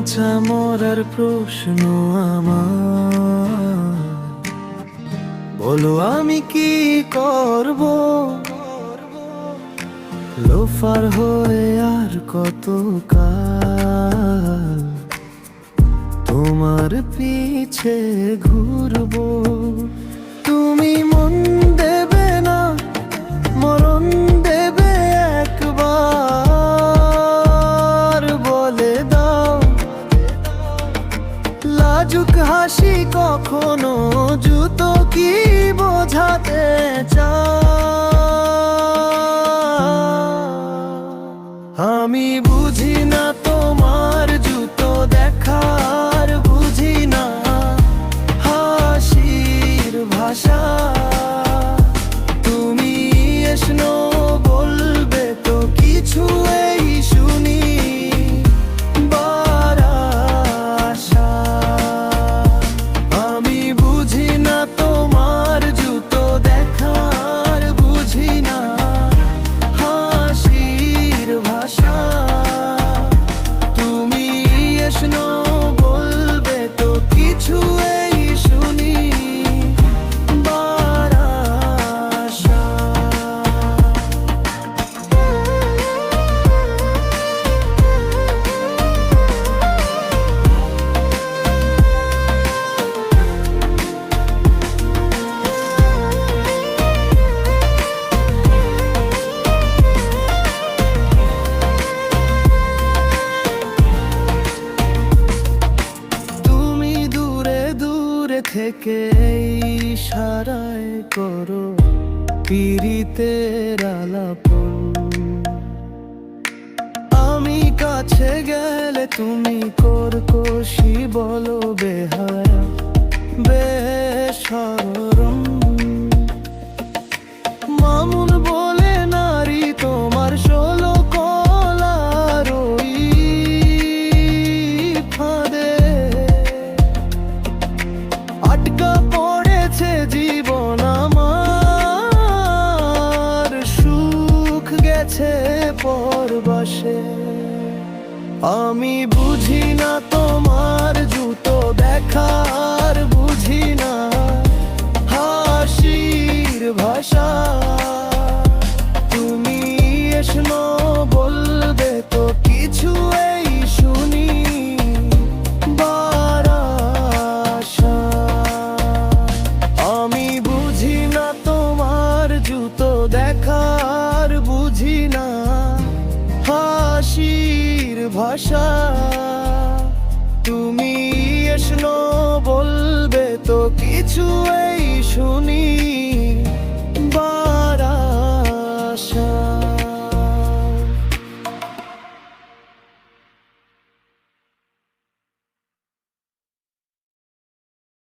বাঁচা মরার প্রশ্ন আমার, বলো আমি কি করব? লোফার হয়ে আর কত কাল তোমার পিছে ঘুরবো? তুমি মন দেবে না, মরণ দেবে একবার, বলে দাও। লাজুক হাসি কখনো জুতো কি বোঝাতে আমি বুঝি না তোমার জুতো দেখার, বুঝি না হাসির ভাষা। তুমি এসনো বলবে তো কিছু এই শুনি বারাসা। আমি বুঝি না তোমার জুতো দেখার, বুঝি না হাসির ভাষা। তুমি এসনো বলবে তো কিছু এই শুনি বারাসা। থেকে ইশারায় করো পীড়িতের আলাপন, আমি কাছে গেলে তুমি কর্কশি বলো বেহায়া বেশরম। মামুন বলে নারী তোমার 16 কলার ওই ফাঁদে আটকা পড়েছে জীবন আমার, সুখ গেছে পরবাসে। আমি বুঝি না তোমার জুতো দেখার, বুঝি না হাসির ভাষা। তুমি এসনো বলবে তো কিছু এই শুনি বারাসা। আমি বুঝি না তোমার জুতো দেখার, বুঝি না হাসির ভাষা। তুমি এসনো বলবে তো কিছু এই শুনি